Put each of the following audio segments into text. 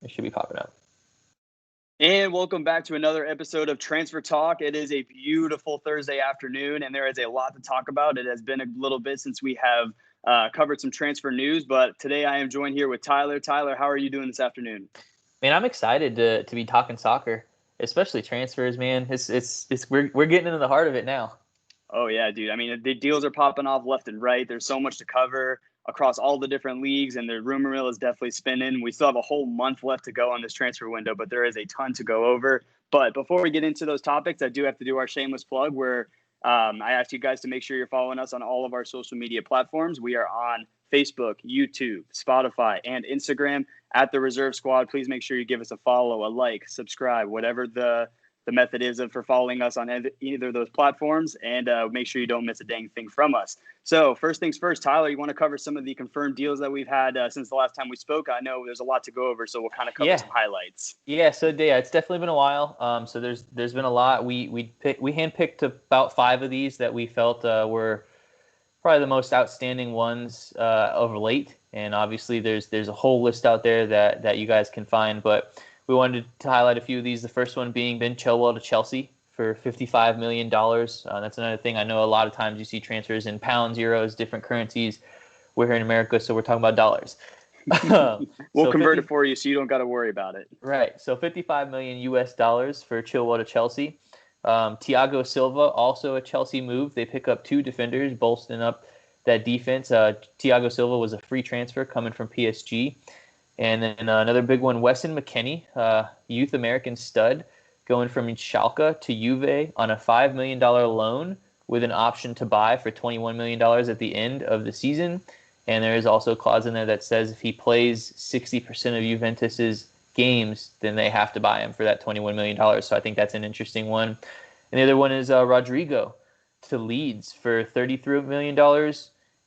It should be popping up. And welcome back to another episode of Transfer Talk. It is a beautiful Thursday afternoon, and there is a lot to talk about. It has been a little bit since we have covered some transfer news, but today I am joined here with Tyler. Tyler, how are you doing this afternoon? Man, I'm excited to be talking soccer, especially transfers. Man, we're getting into the heart of it now. Oh yeah, dude. I mean, the deals are popping off left and right. There's so much to cover across all the different leagues, and the rumor mill is definitely spinning. We still have a whole month left to go on this transfer window, but there is a ton to go over. But before we get into those topics, I do have to do our shameless plug where I ask you guys to make sure you're following us on all of our social media platforms. We are on Facebook, YouTube, Spotify, and Instagram at The Reserve Squad. Please make sure you give us a follow, a like, subscribe, whatever the method is for following us on either of those platforms, and make sure you don't miss a dang thing from us. So first things first, Tyler, you want to cover some of the confirmed deals that we've had since the last time we spoke? I know there's a lot to go over, so we'll kind of cover some highlights. Yeah, so yeah, it's definitely been a while. So there's been a lot. We handpicked about 5 of these that we felt were probably the most outstanding ones of late, and obviously there's a whole list out there that you guys can find, but we wanted to highlight a few of these. The first one being Ben Chilwell to Chelsea for $55 million. That's another thing. I know a lot of times you see transfers in pounds, euros, different currencies. We're here in America, so we're talking about dollars. We'll convert it for you so you don't got to worry about it. Right. So $55 million US dollars for Chilwell to Chelsea. Thiago Silva, also a Chelsea move. They pick up 2 defenders, bolstering up that defense. Thiago Silva was a free transfer coming from PSG. And then another big one, Weston McKennie, youth American stud, going from Schalke to Juve on a $5 million loan with an option to buy for $21 million at the end of the season. And there is also a clause in there that says if he plays 60% of Juventus's games, then they have to buy him for that $21 million. So I think that's an interesting one. And the other one is Rodrigo to Leeds for $33 million.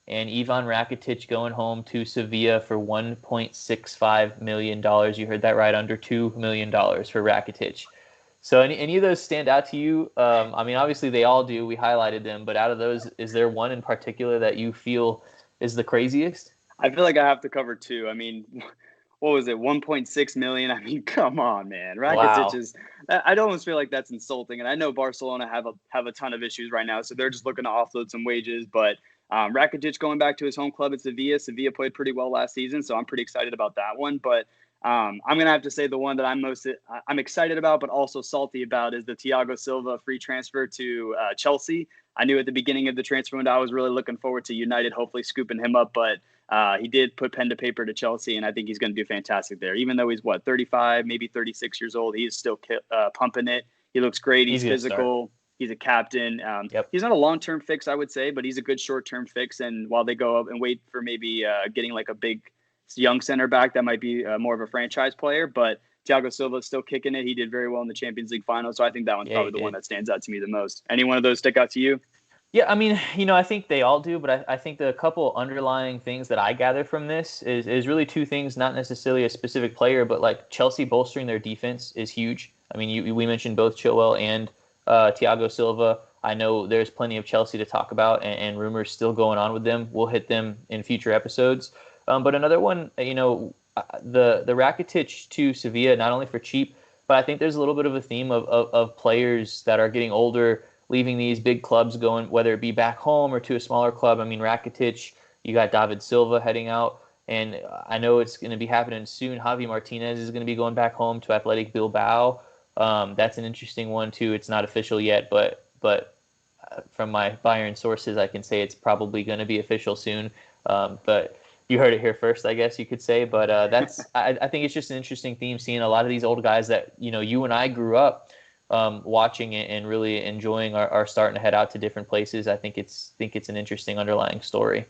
And Ivan Rakitic going home to Sevilla for $1.65 million. You heard that right, under $2 million for Rakitic. So any of those stand out to you? I mean, obviously they all do. We highlighted them. But out of those, is there one in particular that you feel is the craziest? I feel like I have to cover 2. I mean, what was it, 1.6 million? I mean, come on, man. Rakitic is – I almost feel like that's insulting. And I know Barcelona have a ton of issues right now, so they're just looking to offload some wages. But Rakitic going back to his home club at Sevilla. Sevilla played pretty well last season, so I'm pretty excited about that one. But I'm going to have to say the one that I'm excited about but also salty about is the Thiago Silva free transfer to Chelsea. I knew at the beginning of the transfer window I was really looking forward to United hopefully scooping him up, but he did put pen to paper to Chelsea, and I think he's going to do fantastic there. Even though he's, 35, maybe 36 years old, he's still pumping it. He looks great. He's physical. He's a captain. He's not a long-term fix, I would say, but he's a good short-term fix. And while they go up and wait for maybe getting like a big young center back, that might be more of a franchise player. But Thiago Silva is still kicking it. He did very well in the Champions League final. So I think that one's probably the one that stands out to me the most. Any one of those stick out to you? Yeah, I mean, I think they all do, but I think the couple underlying things that I gather from this is really 2 things, not necessarily a specific player, but like Chelsea bolstering their defense is huge. I mean, we mentioned both Chilwell and Thiago Silva. I know there's plenty of Chelsea to talk about, and rumors still going on with them. We'll hit them in future episodes. But another one, the Rakitic to Sevilla, not only for cheap, but I think there's a little bit of a theme of players that are getting older, leaving these big clubs, going, whether it be back home or to a smaller club. I mean, Rakitic, you got David Silva heading out, and I know it's going to be happening soon. Javi Martinez is going to be going back home to Athletic Bilbao. That's an interesting one too. It's not official yet, but from my Bayern sources, I can say it's probably going to be official soon. But you heard it here first, I guess you could say. But I think it's just an interesting theme, seeing a lot of these old guys that you and I grew up watching it and really enjoying are starting to head out to different places. I think it's an interesting underlying story.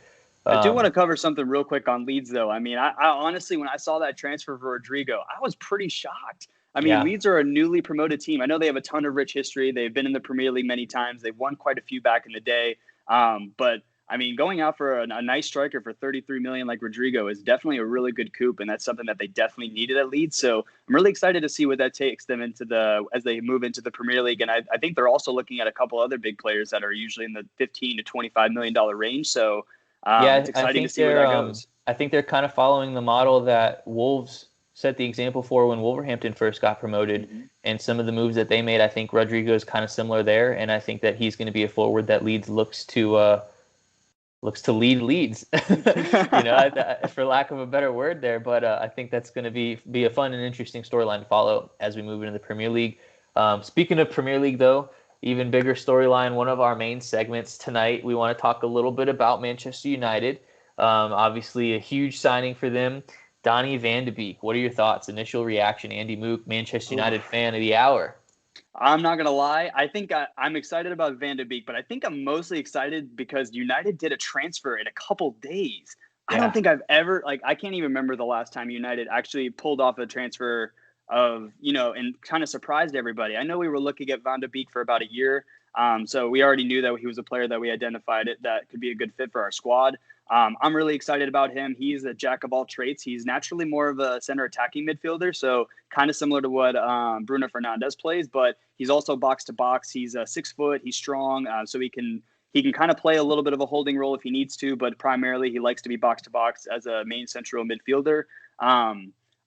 I do want to cover something real quick on Leeds, though. I mean, I honestly, when I saw that transfer for Rodrigo, I was pretty shocked. I mean, Leeds are a newly promoted team. I know they have a ton of rich history. They've been in the Premier League many times. They've won quite a few back in the day. But I mean, going out for a nice striker for $33 million like Rodrigo is definitely a really good coup, and that's something that they definitely needed at Leeds. So I'm really excited to see what that takes them as they move into the Premier League. And I think they're also looking at a couple other big players that are usually in the $15 to $25 million range. So it's exciting to see where that goes. I think they're kind of following the model that Wolves set the example for when Wolverhampton first got promoted, and some of the moves that they made. I think Rodrigo is kind of similar there, and I think that he's going to be a forward that Leeds looks to lead Leeds, for lack of a better word there. But I think that's going to be a fun and interesting storyline to follow as we move into the Premier League. Speaking of Premier League, though, even bigger storyline, one of our main segments tonight, we want to talk a little bit about Manchester United. Obviously, a huge signing for them. Donny van de Beek, what are your thoughts? Initial reaction, Andy Mook, Manchester United fan of the hour. I'm not going to lie. I think I'm excited about Van de Beek, but I think I'm mostly excited because United did a transfer in a couple days. Yeah. I don't think I've ever, I can't even remember the last time United actually pulled off a transfer of, and kind of surprised everybody. I know we were looking at Van de Beek for about a year. So we already knew that he was a player that we identified that could be a good fit for our squad. I'm really excited about him. He's a jack of all trades. He's naturally more of a center attacking midfielder, so kind of similar to what Bruno Fernandes plays, but he's also box to box. He's 6 foot. He's strong, so he can kind of play a little bit of a holding role if he needs to, but primarily he likes to be box to box as a main central midfielder.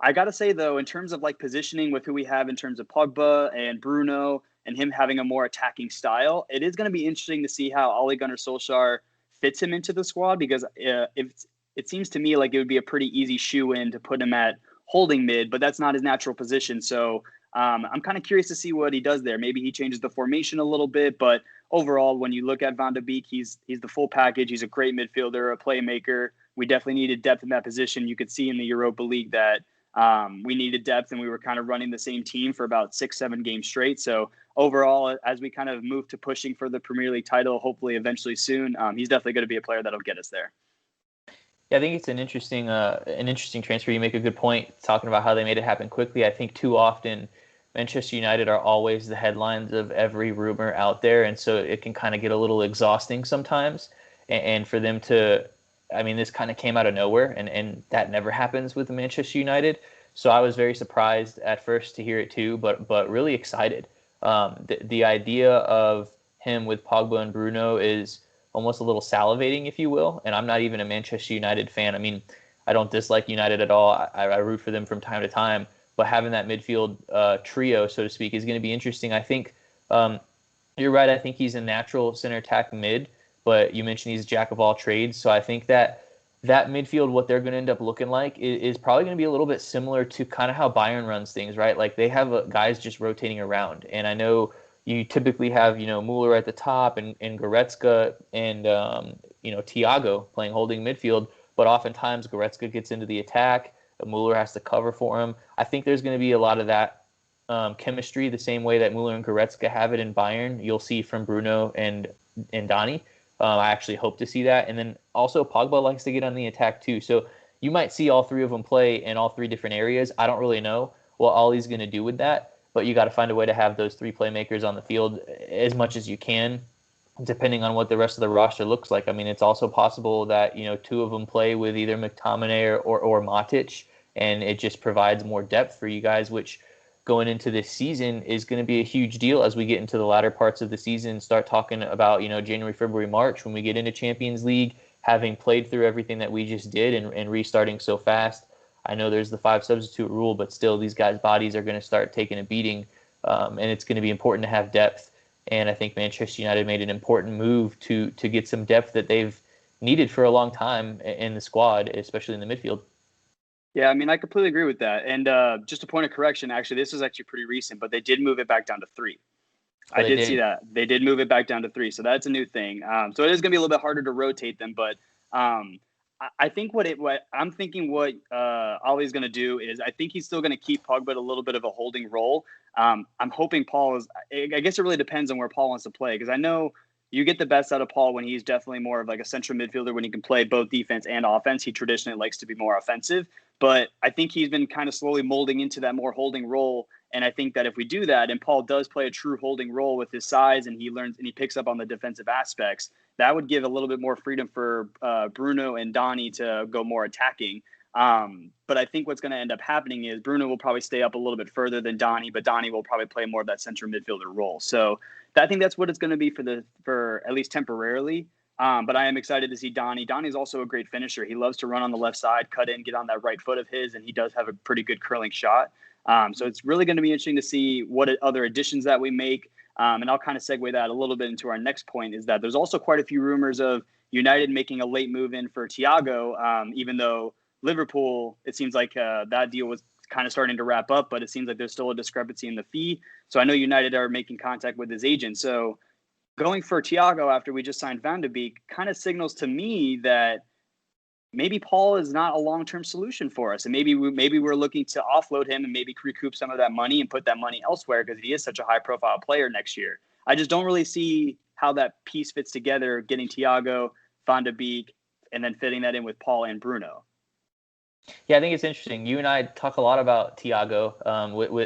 I got to say, though, in terms of positioning with who we have in terms of Pogba and Bruno and him having a more attacking style, it is going to be interesting to see how Ole Gunnar Solskjaer fits him into the squad, because it seems to me like it would be a pretty easy shoe-in to put him at holding mid, but that's not his natural position. So I'm kind of curious to see what he does there. Maybe he changes the formation a little bit, but overall, when you look at Van de Beek, he's the full package. He's a great midfielder, a playmaker. We definitely needed depth in that position. You could see in the Europa League that we needed depth, and we were kind of running the same team for about 6-7 games straight. So overall, as we kind of move to pushing for the Premier League title, hopefully eventually soon, he's definitely going to be a player that'll get us there. Yeah, I think it's an interesting transfer. You make a good point talking about how they made it happen quickly. I think too often Manchester United are always the headlines of every rumor out there, and so it can kind of get a little exhausting sometimes. And for them to, this kind of came out of nowhere, and that never happens with Manchester United. So I was very surprised at first to hear it too, but really excited. The idea of him with Pogba and Bruno is almost a little salivating, if you will. And I'm not even a Manchester United fan. I don't dislike United at all. I root for them from time to time. But having that midfield trio, so to speak, is going to be interesting. I think you're right. I think he's a natural center attack mid, but you mentioned he's a jack of all trades. So I think that midfield, what they're going to end up looking like is probably going to be a little bit similar to kind of how Bayern runs things, right? Like they have guys just rotating around. And I know you typically have, Mueller at the top and Goretzka and, Thiago playing holding midfield. But oftentimes Goretzka gets into the attack. Mueller has to cover for him. I think there's going to be a lot of that chemistry, the same way that Mueller and Goretzka have it in Bayern. You'll see from Bruno and Donny. I actually hope to see that. And then also Pogba likes to get on the attack too. So you might see all three of them play in all three different areas. I don't really know what Ollie's going to do with that, but you got to find a way to have those three playmakers on the field as much as you can, depending on what the rest of the roster looks like. It's also possible that, two of them play with either McTominay or Matic, and it just provides more depth for you guys, which going into this season is going to be a huge deal as we get into the latter parts of the season, start talking about, January, February, March, when we get into Champions League, having played through everything that we just did and restarting so fast. I know there's the 5 substitute rule, but still these guys' bodies are going to start taking a beating, and it's going to be important to have depth. And I think Manchester United made an important move to get some depth that they've needed for a long time in the squad, especially in the midfield. Yeah, I completely agree with that. And just a point of correction, actually, this is actually pretty recent, but they did move it back down to 3. I did see that. They did move it back down to 3, so that's a new thing. So it is going to be a little bit harder to rotate them, but I think what I'm thinking what Ollie's going to do is I think he's still going to keep Pogba a little bit of a holding role. I'm hoping Paul is – I guess it really depends on where Paul wants to play, because I know you get the best out of Paul when he's definitely more of like a central midfielder when he can play both defense and offense. He traditionally likes to be more offensive, but I think he's been kind of slowly molding into that more holding role. And I think that if we do that and Paul does play a true holding role with his size and he learns and he picks up on the defensive aspects, that would give a little bit more freedom for Bruno and Donny to go more attacking. But I think what's going to end up happening is Bruno will probably stay up a little bit further than Donny, but Donny will probably play more of that central midfielder role. So I think that's what it's going to be for at least temporarily. But I am excited to see Donnie. Donnie's also a great finisher. He loves to run on the left side, cut in, get on that right foot of his, and he does have a pretty good curling shot. So it's really going to be interesting to see what other additions that we make. And I'll kind of segue that a little bit into our next point, is that there's also quite a few rumors of United making a late move in for Thiago, even though Liverpool, it seems like that deal was kind of starting to wrap up, but it seems like there's still a discrepancy in the fee. So I know United are making contact with his agent. So going for Thiago after we just signed Van de Beek kind of signals to me that maybe Paul is not a long-term solution for us. And maybe we're looking to offload him and maybe recoup some of that money and put that money elsewhere because he is such a high-profile player next year. I just don't really see how that piece fits together, getting Thiago, Van de Beek, and then fitting that in with Paul and Bruno. Yeah, I think it's interesting. You and I talk a lot about Thiago,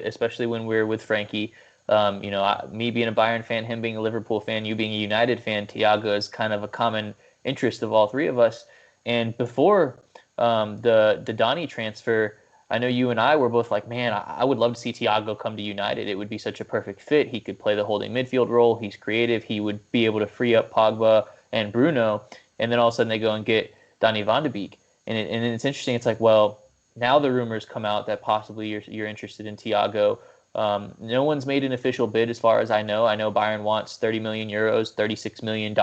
especially when we're with Frankie. Me being a Bayern fan, him being a Liverpool fan, you being a United fan, Thiago is kind of a common interest of all three of us. And before the Donny transfer, I know you and I were both like, man, I would love to see Thiago come to United. It would be such a perfect fit. He could play the holding midfield role. He's creative. He would be able to free up Pogba and Bruno. And then all of a sudden they go and get Donny van de Beek. And it's interesting. It's like, well, now the rumors come out that possibly you're interested in Thiago. No one's made an official bid as far as I know. I know Bayern wants 30 million euros, $36 million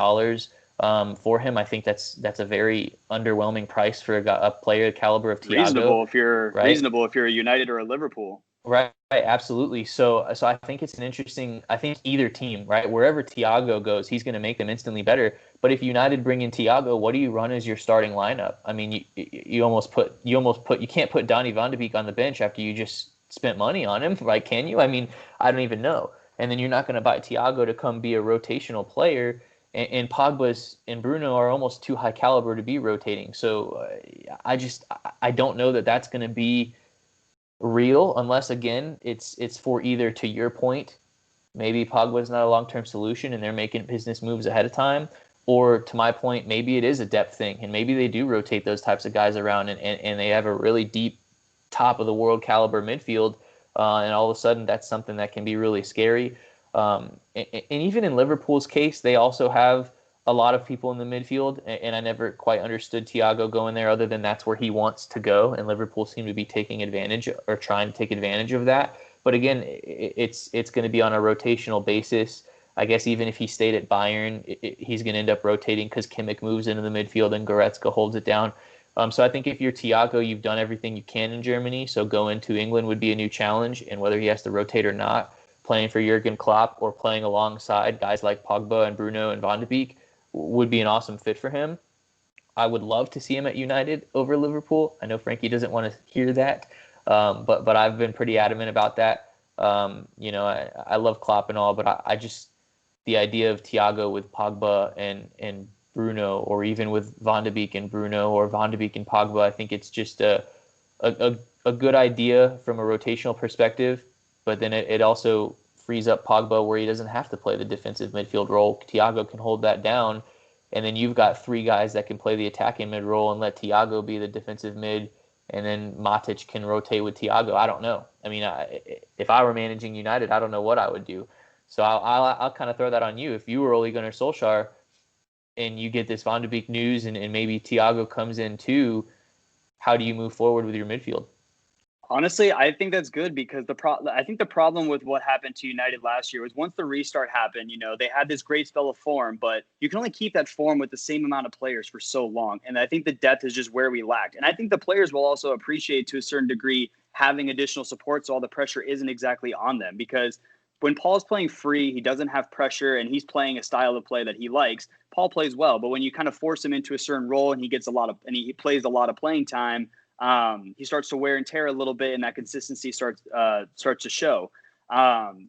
for him. I think that's a very underwhelming price for a player caliber of Thiago. Reasonable if you're a United or a Liverpool. Right, absolutely. So I think it's an interesting. I think either team, right, wherever Thiago goes, he's going to make them instantly better. But if United bring in Thiago, what do you run as your starting lineup? I mean, you can't put Donny van de Beek on the bench after you just spent money on him, right? Can you? I mean, I don't even know. And then you're not going to buy Thiago to come be a rotational player. And Pogba's and Bruno are almost too high caliber to be rotating. So I don't know that that's going to be real unless, again, it's for either, to your point, maybe Pogba's not a long-term solution and they're making business moves ahead of time, or to my point, maybe it is a depth thing and maybe they do rotate those types of guys around and they have a really deep top of the world caliber midfield, and all of a sudden that's something that can be really scary. And even in Liverpool's case, they also have a lot of people in the midfield, and I never quite understood Thiago going there other than that's where he wants to go, and Liverpool seem to be taking advantage or trying to take advantage of that. But again, it's going to be on a rotational basis. I guess even if he stayed at Bayern, he's going to end up rotating because Kimmich moves into the midfield and Goretzka holds it down. So I think if you're Thiago, you've done everything you can in Germany, so going to England would be a new challenge, and whether he has to rotate or not, playing for Jurgen Klopp or playing alongside guys like Pogba and Bruno and Van de Beek would be an awesome fit for him. I would love to see him at United over Liverpool. I know Frankie doesn't want to hear that, but I've been pretty adamant about that. I love Klopp and all, but I just, the idea of Thiago with Pogba and Bruno, or even with Van de Beek and Bruno, or Van de Beek and Pogba, I think it's just a good idea from a rotational perspective, but then it also frees up Pogba where he doesn't have to play the defensive midfield role. Thiago can hold that down, and then you've got three guys that can play the attacking mid role and let Thiago be the defensive mid, and then Matic can rotate with Thiago. I don't know. I mean, if I were managing United, I don't know what I would do. So I'll kind of throw that on you. If you were Ole Gunnar Solskjaer and you get this Van de Beek news and maybe Thiago comes in too, how do you move forward with your midfield? Honestly, I think that's good because I think the problem with what happened to United last year was once the restart happened, they had this great spell of form, but you can only keep that form with the same amount of players for so long. And I think the depth is just where we lacked. And I think the players will also appreciate to a certain degree having additional support so all the pressure isn't exactly on them, because when Paul's playing free, he doesn't have pressure and he's playing a style of play that he likes. Paul plays well, but when you kind of force him into a certain role and he plays a lot of playing time, he starts to wear and tear a little bit, and that consistency starts to show.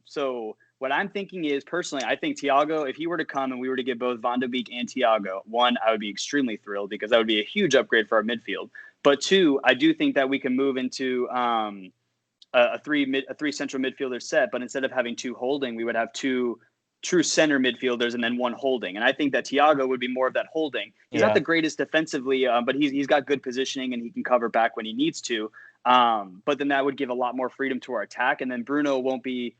So what I'm thinking is, personally, I think Thiago, if he were to come and we were to get both Van de Beek and Thiago, one, I would be extremely thrilled because that would be a huge upgrade for our midfield. But two, I do think that we can move into a three central midfielder set, but instead of having two holding, we would have two true center midfielders and then one holding. And I think that Thiago would be more of that holding. He's not the greatest defensively, but he's got good positioning and he can cover back when he needs to. But then that would give a lot more freedom to our attack. And then Bruno won't be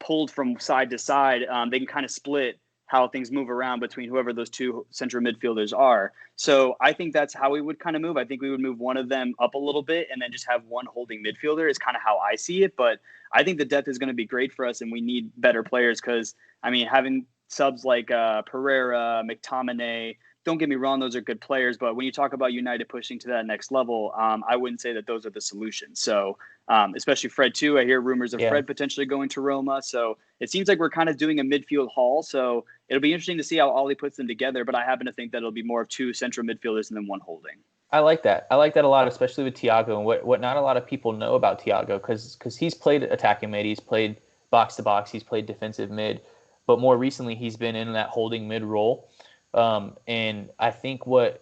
pulled from side to side. They can kind of split how things move around between whoever those two central midfielders are. So I think that's how we would kind of move. I think we would move one of them up a little bit and then just have one holding midfielder is kind of how I see it. But I think the depth is going to be great for us, and we need better players because, I mean, having subs like Pereira, McTominay, don't get me wrong, those are good players. But when you talk about United pushing to that next level, I wouldn't say that those are the solutions. So especially Fred too. I hear rumors of Fred potentially going to Roma. So it seems like we're kind of doing a midfield haul. So it'll be interesting to see how Ollie puts them together. But I happen to think that it'll be more of two central midfielders and then one holding. I like that. I like that a lot, especially with Thiago. And what not a lot of people know about Thiago, because he's played attacking mid, he's played box to box, he's played defensive mid, but more recently he's been in that holding mid role. And I think what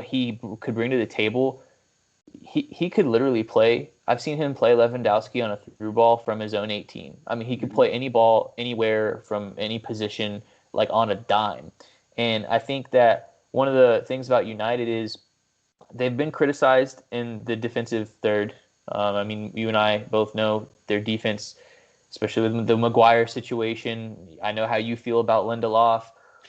he could bring to the table, he could literally play. I've seen him play Lewandowski on a through ball from his own 18. I mean, he could play any ball anywhere from any position, like on a dime. And I think that one of the things about United is they've been criticized in the defensive third. I mean, you and I both know their defense, especially with the Maguire situation. I know how you feel about Lindelof.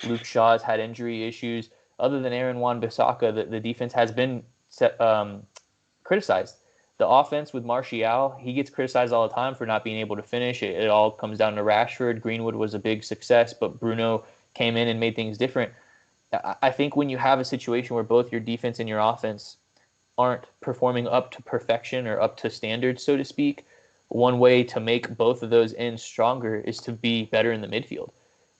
Luke Shaw's had injury issues. Other than Aaron Wan-Bissaka, the defense has been criticized. The offense with Martial, he gets criticized all the time for not being able to finish. It all comes down to Rashford. Greenwood was a big success, but Bruno came in and made things different. I think when you have a situation where both your defense and your offense aren't performing up to perfection or up to standards, so to speak, one way to make both of those ends stronger is to be better in the midfield.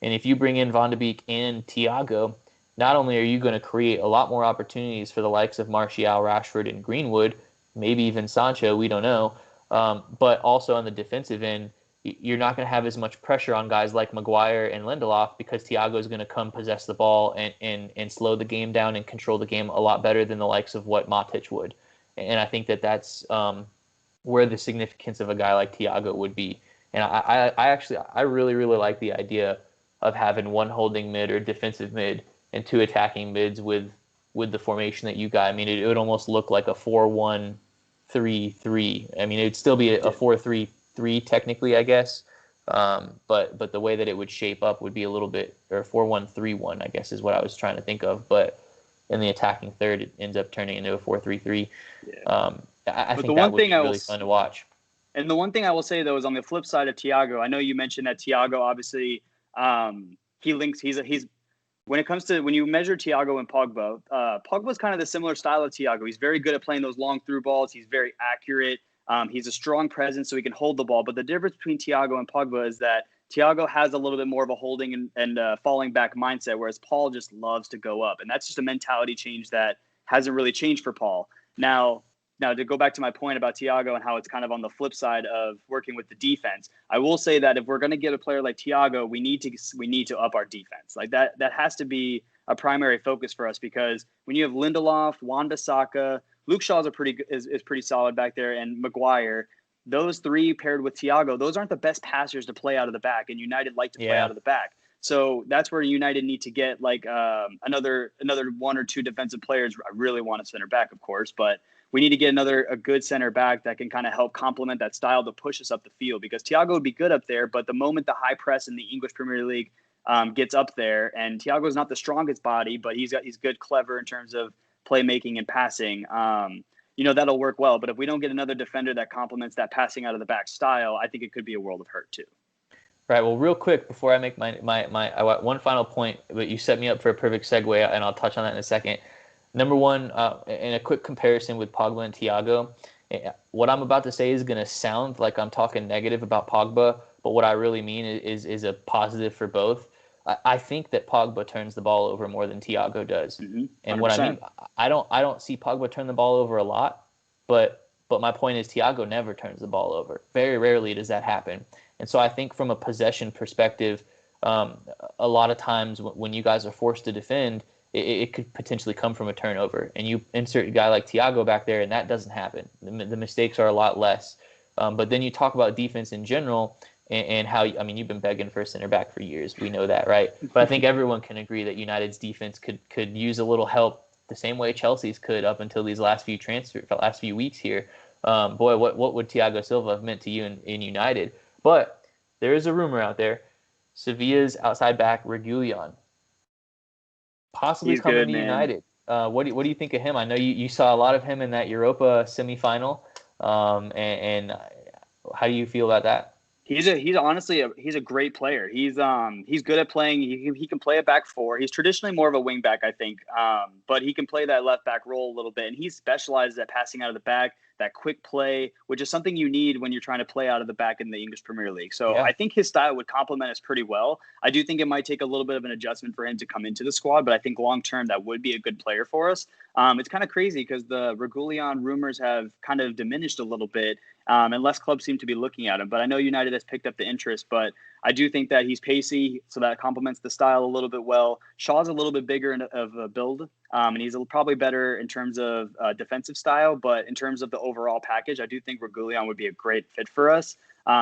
And if you bring in Van de Beek and Thiago, not only are you going to create a lot more opportunities for the likes of Martial, Rashford, and Greenwood, maybe even Sancho, we don't know, but also on the defensive end, you're not going to have as much pressure on guys like Maguire and Lindelof because Thiago is going to come possess the ball and slow the game down and control the game a lot better than the likes of what Matic would. And I think that that's where the significance of a guy like Thiago would be. And I really, really like the idea of having one holding mid or defensive mid and two attacking mids with the formation that you got. I mean, it would almost look like a 4-1-3-3. I mean, it'd still be a 4-3-3 technically, I guess. But the way that it would shape up would be a little bit, or 4-1-3-1, I guess is what I was trying to think of. But in the attacking third, it ends up turning into a 4-3-3. Yeah. I think that would be really fun to watch. And the one thing I will say, though, is on the flip side of Thiago, I know you mentioned that Thiago, obviously, when it comes to, when you measure Thiago and Pogba, Pogba's kind of the similar style of Thiago. He's very good at playing those long through balls. He's very accurate. He's a strong presence, so he can hold the ball. But the difference between Thiago and Pogba is that Thiago has a little bit more of a holding and falling back mindset, whereas Paul just loves to go up. And that's just a mentality change that hasn't really changed for Paul. Now, to go back to my point about Thiago and how it's kind of on the flip side of working with the defense, I will say that if we're going to get a player like Thiago, we need to up our defense. Like that has to be a primary focus for us, because when you have Lindelof, Wan-Bissaka, Luke Shaw is pretty solid back there, and Maguire, those three paired with Thiago, those aren't the best passers to play out of the back, and United like to play out of the back. So that's where United need to get like another one or two defensive players. I really want a center back, of course, but we need to get a good center back that can kind of help complement that style to push us up the field, because Thiago would be good up there, but the moment the high press in the English Premier League gets up there, and Thiago's not the strongest body, but he's good, clever in terms of playmaking and passing. That'll work well. But if we don't get another defender that complements that passing out of the back style, I think it could be a world of hurt too. Right. Well, real quick before I make my one final point, but you set me up for a perfect segue, and I'll touch on that in a second. Number one, in a quick comparison with Pogba and Thiago, what I'm about to say is going to sound like I'm talking negative about Pogba, but what I really mean is a positive for both. I think that Pogba turns the ball over more than Thiago does. Mm-hmm. And what I mean, I don't see Pogba turn the ball over a lot, but my point is Thiago never turns the ball over. Very rarely does that happen. And so I think from a possession perspective, a lot of times when you guys are forced to defend, it could potentially come from a turnover. And you insert a guy like Thiago back there, and that doesn't happen. The mistakes are a lot less. But then you talk about defense in general, and how, I mean, you've been begging for a center back for years. We know that, right? But I think everyone can agree that United's defense could use a little help the same way Chelsea's could up until these last few weeks here. Boy, what would Thiago Silva have meant to you in United? But there is a rumor out there. Sevilla's outside back Reguilon, possibly He's coming good, to man. United. What do you think of him? I know you saw a lot of him in that Europa semifinal. And how do you feel about that? He's honestly he's a great player. He's good at playing. He can play a back four. He's traditionally more of a wing back, I think. But he can play that left back role a little bit, and he specializes at passing out of the back, that quick play, which is something you need when you're trying to play out of the back in the English Premier League. So Yeah. I think his style would complement us pretty well. I do think it might take a little bit of an adjustment for him to come into the squad, but I think long term that would be a good player for us. It's kind of crazy because the Reguilon rumors have kind of diminished a little bit, and less clubs seem to be looking at him. But I know United has picked up the interest, but I do think that he's pacey, so that complements the style a little bit well. Shaw's a little bit bigger of a build, and he's probably better in terms of defensive style. But in terms of the overall package, I do think Reguilon would be a great fit for us.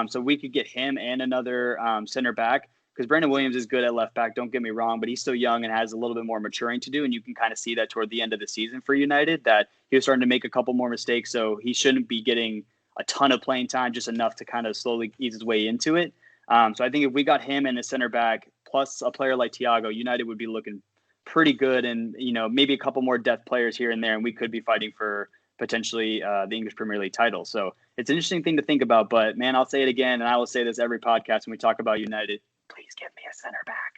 So we could get him and another center back, because Brandon Williams is good at left back, don't get me wrong, but he's still young and has a little bit more maturing to do. And you can kind of see that toward the end of the season for United, that he was starting to make a couple more mistakes. So he shouldn't be getting a ton of playing time, just enough to kind of slowly ease his way into it. So I think if we got him and a center back plus a player like Thiago, United would be looking pretty good, and maybe a couple more depth players here and there, and we could be fighting for potentially the English Premier League title. So it's an interesting thing to think about. But man, I'll say it again, and I will say this every podcast when we talk about United: please give me a center back.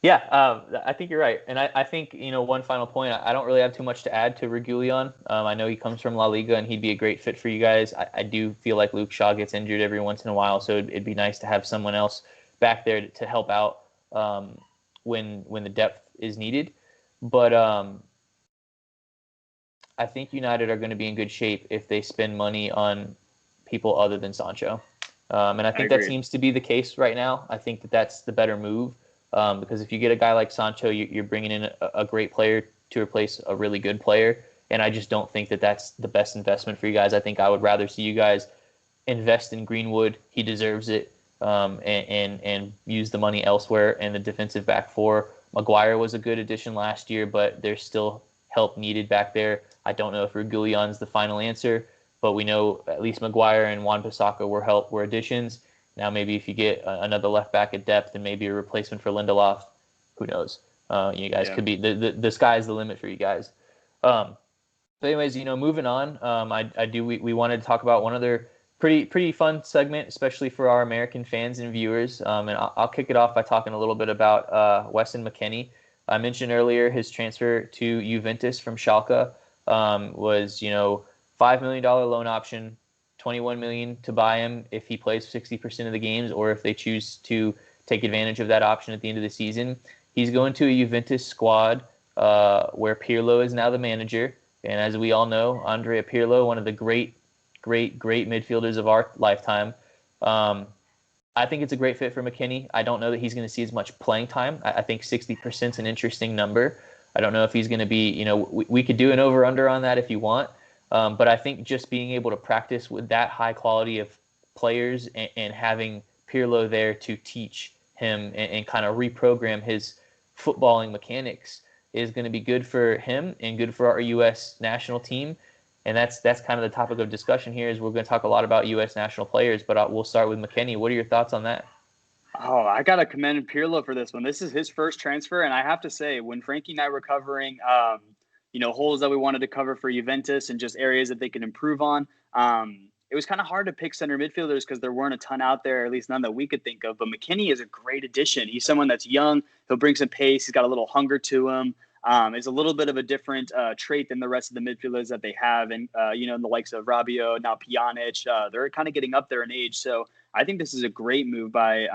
Yeah, I think you're right. And I think, one final point, I don't really have too much to add to Reguilon. I know he comes from La Liga, and he'd be a great fit for you guys. I do feel like Luke Shaw gets injured every once in a while, so it'd be nice to have someone else back there to help out when the depth is needed. But I think United are going to be in good shape if they spend money on people other than Sancho. And I I think that agree. seems to be the case right now. I think that that's the better move, because if you get a guy like Sancho, you're bringing in a great player to replace a really good player. And I just don't think that that's the best investment for you guys. I think I would rather see you guys invest in Greenwood. He deserves it, and use the money elsewhere. And the defensive back four, Maguire was a good addition last year, but there's still help needed back there. I don't know if Reguilon's the final answer, but we know at least Maguire and Wan-Bissaka were additions. Now maybe if you get another left back at depth and maybe a replacement for Lindelof, who knows? You guys Yeah. could be the sky's the limit for you guys. But anyways, moving on. We wanted to talk about one other pretty fun segment, especially for our American fans and viewers. And I'll kick it off by talking a little bit about Weston McKennie. I mentioned earlier his transfer to Juventus from Schalke was $5 million loan option, $21 million to buy him if he plays 60% of the games, or if they choose to take advantage of that option at the end of the season. He's going to a Juventus squad where Pirlo is now the manager. And as we all know, Andrea Pirlo, one of the great midfielders of our lifetime. I think it's a great fit for McKennie. I don't know that he's going to see as much playing time. I think 60% is an interesting number. I don't know if he's going to be, we could do an over-under on that if you want. But I think just being able to practice with that high quality of players and having Pirlo there to teach him and kind of reprogram his footballing mechanics is going to be good for him and good for our U.S. national team. And that's kind of the topic of discussion here. Is we're going to talk a lot about U.S. national players, but we'll start with McKennie. What are your thoughts on that? Oh, I gotta commend Pirlo for this one. This is his first transfer, and I have to say, when Frankie and I were covering, holes that we wanted to cover for Juventus and just areas that they could improve on, it was kind of hard to pick center midfielders because there weren't a ton out there, at least none that we could think of. But McKennie is a great addition. He's someone that's young. He'll bring some pace. He's got a little hunger to him. It's a little bit of a different trait than the rest of the midfielders that they have, and in the likes of Rabiot, now Pjanic, they're kind of getting up there in age. So I think this is a great move by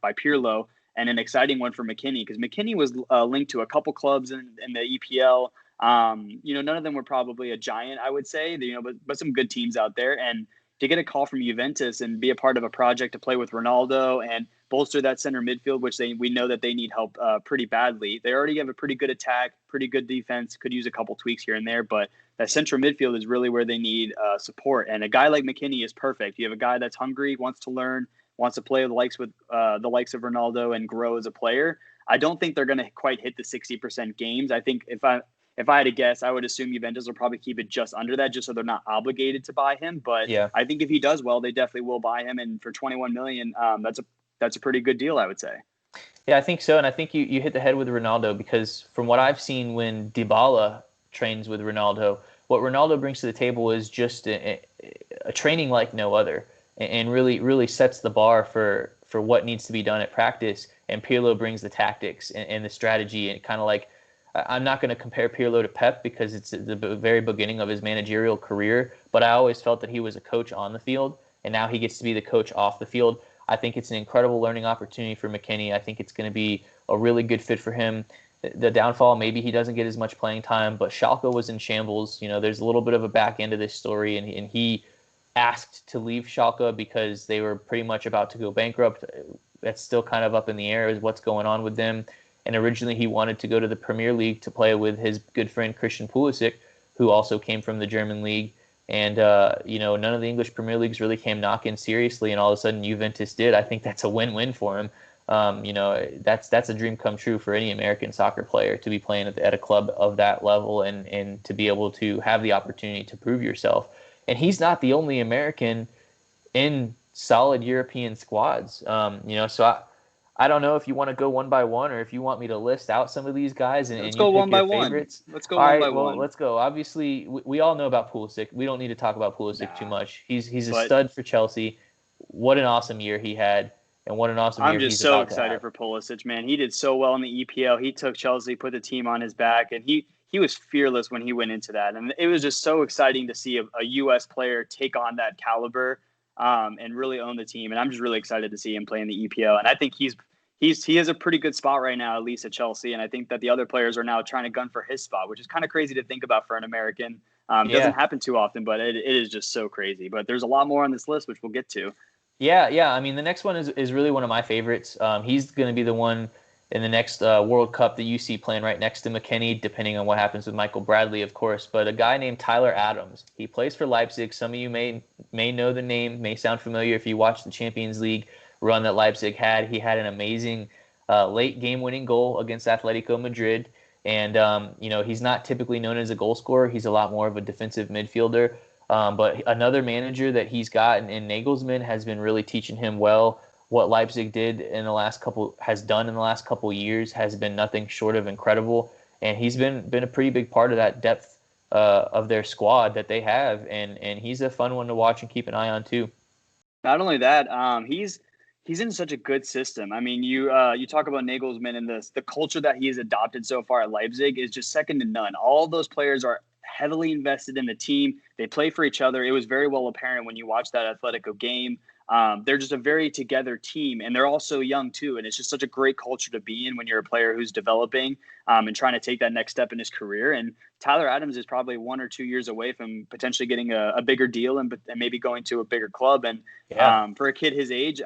Pirlo, and an exciting one for McKennie, because McKennie was linked to a couple clubs in the EPL. None of them were probably a giant, I would say, but some good teams out there. And to get a call from Juventus and be a part of a project to play with Ronaldo and bolster that center midfield, which we know that they need help pretty badly. They already have a pretty good attack, pretty good defense, could use a couple tweaks here and there, but that central midfield is really where they need support. And a guy like McKennie is perfect. You have a guy that's hungry, wants to learn, wants to play with the likes of Ronaldo and grow as a player. I don't think they're going to quite hit the 60% games. I think if I had to guess, I would assume Juventus will probably keep it just under that, just so they're not obligated to buy him. But Yeah. I think if he does well, they definitely will buy him. And for 21 million, that's a that's a pretty good deal, I would say. Yeah, I think so. And I think you hit the head with Ronaldo, because from what I've seen when Dybala trains with Ronaldo, what Ronaldo brings to the table is just a training like no other, and really sets the bar for what needs to be done at practice. And Pirlo brings the tactics and the strategy, and kind of like, I'm not going to compare Pirlo to Pep because it's at the very beginning of his managerial career, but I always felt that he was a coach on the field, and now he gets to be the coach off the field. I think it's an incredible learning opportunity for McKennie. I think it's going to be a really good fit for him. The downfall, maybe he doesn't get as much playing time, but Schalke was in shambles. There's a little bit of a back end of this story, and he asked to leave Schalke because they were pretty much about to go bankrupt. That's still kind of up in the air, is what's going on with them. And originally he wanted to go to the Premier League to play with his good friend Christian Pulisic, who also came from the German league. And, none of the English Premier Leagues really came knocking seriously, and all of a sudden Juventus did. I think that's a win-win for him. That's a dream come true for any American soccer player, to be playing at a club of that level, and to be able to have the opportunity to prove yourself. And he's not the only American in solid European squads. So I don't know if you want to go one by one, or if you want me to list out some of these guys and Let's you go pick one by your one. favorites. Let's go All one right, by well, one. let's go. Obviously, we all know about Pulisic. We don't need to talk about Pulisic too much. He's a But stud for Chelsea. What an awesome year he had, and what an awesome I'm year just he's so about to excited have. for Pulisic, man. He did so well in the EPL. He took Chelsea, put the team on his back, and he was fearless when he went into that. And it was just so exciting to see a U.S. player take on that caliber, and really own the team. And I'm just really excited to see him play in the EPL. And I think he has a pretty good spot right now, at least at Chelsea. And I think that the other players are now trying to gun for his spot, which is kind of crazy to think about for an American. Doesn't Yeah. happen too often, but it is just so crazy. But there's a lot more on this list, which we'll get to. Yeah. I mean, the next one is really one of my favorites. He's going to be the one in the next World Cup that you see playing right next to McKennie, depending on what happens with Michael Bradley, of course. But a guy named Tyler Adams. He plays for Leipzig. Some of you may know the name, may sound familiar if you watch the Champions League run that Leipzig had. He had an amazing late game-winning goal against Atletico Madrid. And, he's not typically known as a goal scorer. He's a lot more of a defensive midfielder. But another manager that he's got in Nagelsmann has been really teaching him well. What Leipzig has done in the last couple years has been nothing short of incredible, and he's been a pretty big part of that depth of their squad that they have, and he's a fun one to watch and keep an eye on too. Not only that, he's in such a good system. I mean, you talk about Nagelsmann, and the culture that he has adopted so far at Leipzig is just second to none. All those players are heavily invested in the team. They play for each other. It was very well apparent when you watch that Atletico game. They're just a very together team, and they're all so young too. And it's just such a great culture to be in when you're a player who's developing, and trying to take that next step in his career. And Tyler Adams is probably 1 or 2 years away from potentially getting a bigger deal and maybe going to a bigger club. And Yeah. for a kid his age,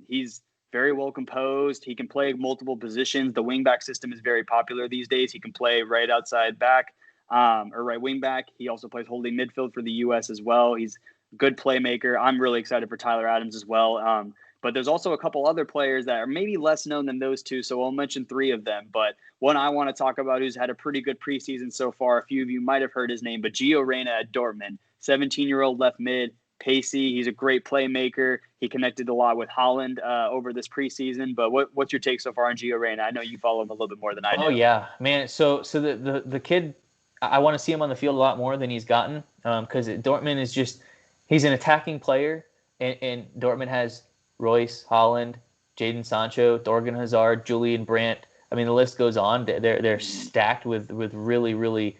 he's very well composed. He can play multiple positions. The wingback system is very popular these days. He can play right outside back, or right wing back. He also plays holding midfield for the U.S. as well. He's good playmaker. I'm really excited for Tyler Adams as well. But there's also a couple other players that are maybe less known than those two, so I'll mention 3 of them. But one I want to talk about who's had a pretty good preseason so far, a few of you might have heard his name, but Gio Reyna at Dortmund, 17-year-old left mid, pacey. He's a great playmaker. He connected a lot with Holland over this preseason. But what's your take so far on Gio Reyna? I know you follow him a little bit more than I Oh do. yeah, man. So the kid, I want to see him on the field a lot more than he's gotten, because Dortmund is just, he's an attacking player, and Dortmund has Royce, Holland, Jadon Sancho, Thorgan Hazard, Julian Brandt. I mean, the list goes on. They're stacked with really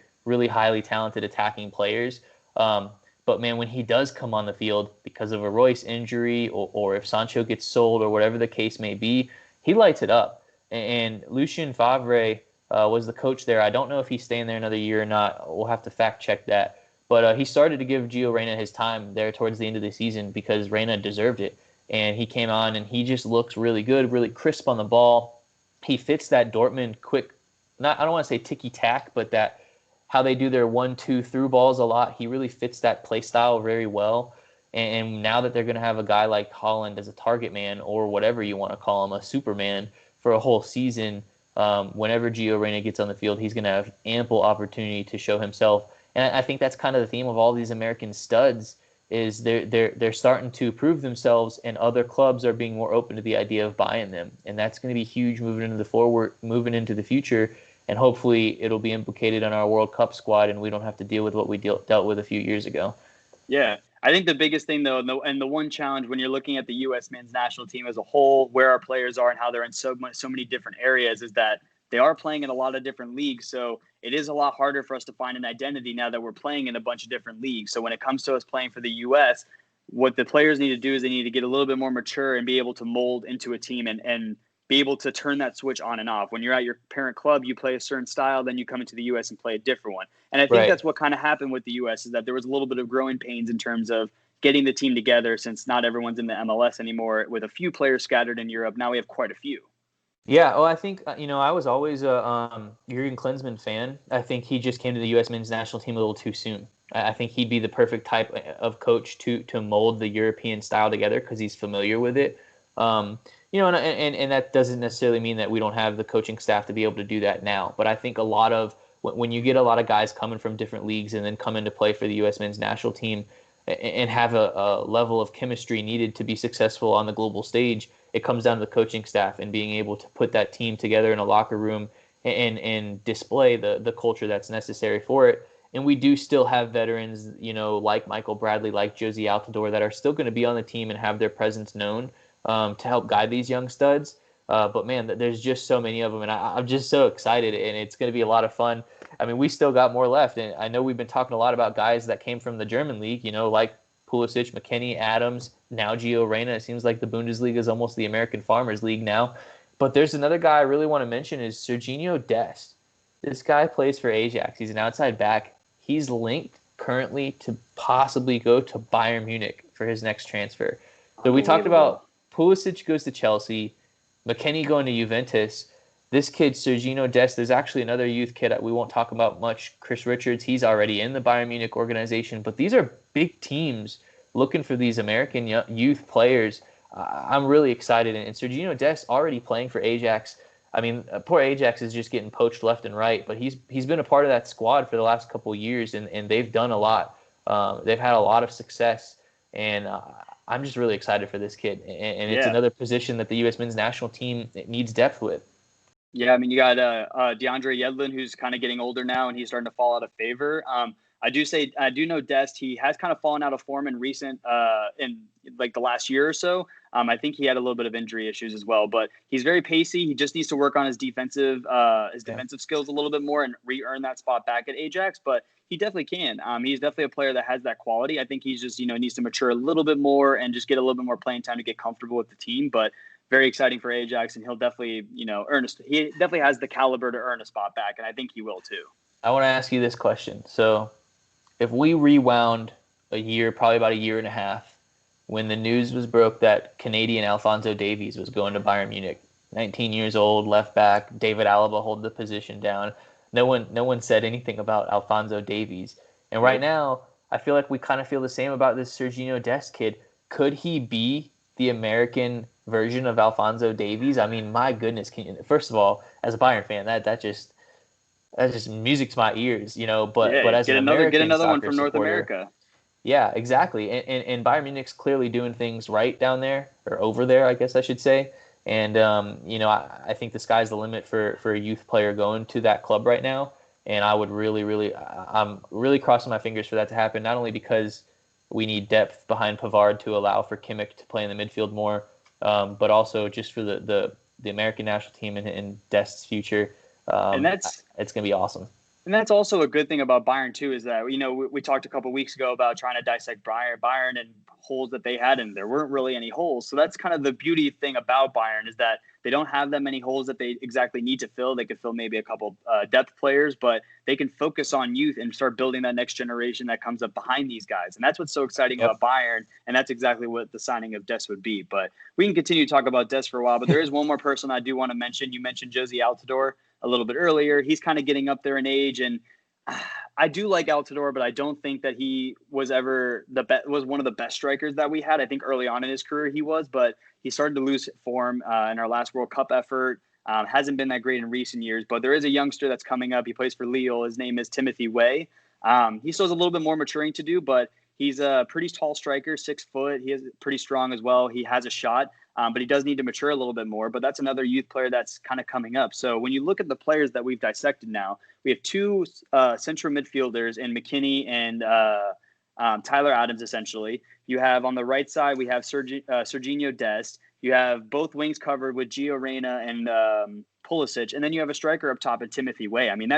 highly talented attacking players. But man, when he does come on the field because of a Royce injury, or if Sancho gets sold, or whatever the case may be, he lights it up. And Lucien Favre was the coach there. I don't know if he's staying there another year or not. We'll have to fact check that. But he started to give Gio Reyna his time there towards the end of the season, because Reyna deserved it. And he came on, and he just looks really good, really crisp on the ball. He fits that Dortmund quick, I don't want to say ticky-tack, but that how they do their 1-2 through balls a lot. He really fits that play style very well. And now that they're going to have a guy like Holland as a target man, or whatever you want to call him, a Superman, for a whole season, whenever Gio Reyna gets on the field, he's going to have ample opportunity to show himself. And I think that's kind of the theme of all these American studs, is they're starting to prove themselves, and other clubs are being more open to the idea of buying them, and that's going to be huge moving into the future, and hopefully it'll be implicated on our World Cup squad, and we don't have to deal with what we dealt with a few years ago. Yeah. I think the biggest thing, though, and the one challenge when you're looking at the U.S. men's national team as a whole, where our players are and how they're in so many different areas, is that they are playing in a lot of different leagues. So it is a lot harder for us to find an identity now that we're playing in a bunch of different leagues. So when it comes to us playing for the U.S., what the players need to do is they need to get a little bit more mature and be able to mold into a team and be able to turn that switch on and off. When you're at your parent club, you play a certain style, then you come into the U.S. and play a different one. And I think that's what kind of happened with the U.S. is that there was a little bit of growing pains in terms of getting the team together, since not everyone's in the MLS anymore, with a few players scattered in Europe. Now we have quite a few. Yeah, well, I think, I was always a Jurgen Klinsmann fan. I think he just came to the U.S. men's national team a little too soon. I think he'd be the perfect type of coach to mold the European style together because he's familiar with it. And that doesn't necessarily mean that we don't have the coaching staff to be able to do that now. But I think when you get a lot of guys coming from different leagues and then come into play for the U.S. men's national team and have a level of chemistry needed to be successful on the global stage, it comes down to the coaching staff and being able to put that team together in a locker room and display the culture that's necessary for it. And we do still have veterans, like Michael Bradley, like Josie Altidore, that are still going to be on the team and have their presence known to help guide these young studs. But man, there's just so many of them, and I'm just so excited, and it's going to be a lot of fun. I mean, we still got more left, and I know we've been talking a lot about guys that came from the German league, like Pulisic, McKennie, Adams, now Gio Reyna. It seems like the Bundesliga is almost the American Farmers League now. But there's another guy I really want to mention is Serginho Dest. This guy plays for Ajax. He's an outside back. He's linked currently to possibly go to Bayern Munich for his next transfer. So we talked about Pulisic goes to Chelsea, McKennie going to Juventus. This kid, Serginho Dest, there's actually another youth kid that we won't talk about much, Chris Richards. He's already in the Bayern Munich organization. But these are big teams looking for these American youth players. I'm really excited. And Serginho Dest already playing for Ajax. I mean, poor Ajax is just getting poached left and right. But he's been a part of that squad for the last couple of years, and they've done a lot. They've had a lot of success. And I'm just really excited for this kid. And it's another position that the U.S. men's national team needs depth with. Yeah, I mean, you got DeAndre Yedlin, who's kind of getting older now, and he's starting to fall out of favor. I do know Dest. He has kind of fallen out of form in like the last year or so. I think he had a little bit of injury issues as well, but he's very pacey. He just needs to work on his defensive skills a little bit more and re-earn that spot back at Ajax. But he definitely can. He's definitely a player that has that quality. I think he's just needs to mature a little bit more and just get a little bit more playing time to get comfortable with the team. But very exciting for Ajax, and he'll definitely he definitely has the caliber to earn a spot back, and I think he will too. I want to ask you this question. So, if we rewound probably about a year and a half, when the news was broke that Canadian Alphonso Davies was going to Bayern Munich, 19 years old, left back, David Alaba hold the position down. No one said anything about Alphonso Davies. And right now, I feel like we kind of feel the same about this Serginho Dest kid. Could he be the American version of Alphonso Davies? I mean, my goodness. First of all, as a Bayern fan, that's just music to my ears, but as an American get another one soccer from North supporter, America. Yeah, exactly. And Bayern Munich's clearly doing things right down there, or over there, I guess I should say. And I think the sky's the limit for a youth player going to that club right now. And I would I'm really crossing my fingers for that to happen, not only because we need depth behind Pavard to allow for Kimmich to play in the midfield more, but also just for the American national team and Dest's future. And it's going to be awesome. And that's also a good thing about Bayern too, is that, we talked a couple of weeks ago about trying to dissect Bayern and holes that they had, and there weren't really any holes. So that's kind of the beauty thing about Bayern, is that they don't have that many holes that they exactly need to fill. They could fill maybe a couple depth players, but they can focus on youth and start building that next generation that comes up behind these guys. And that's what's so exciting about Bayern. And that's exactly what the signing of Dest would be. But we can continue to talk about Dest for a while, but there is one more person I do want to mention. You mentioned Josie Altidore a little bit earlier. He's kind of getting up there in age, and I do like Altidore, but I don't think that he was ever was one of the best strikers that we had. I think early on in his career he was, but he started to lose form in our last World Cup effort. Hasn't been that great in recent years, but there is a youngster that's coming up. He plays for Lille. His name is Timothy Way. He still has a little bit more maturing to do, but He's a pretty tall striker, 6 foot. He is pretty strong as well. He has a shot, but he does need to mature a little bit more. But that's another youth player that's kind of coming up. So when you look at the players that we've dissected now, we have 2 central midfielders in McKinney and Tyler Adams, essentially. You have on the right side, we have Serginho Dest. You have both wings covered with Gio Reyna and Pulisic. And then you have a striker up top at Timothy Way. I mean,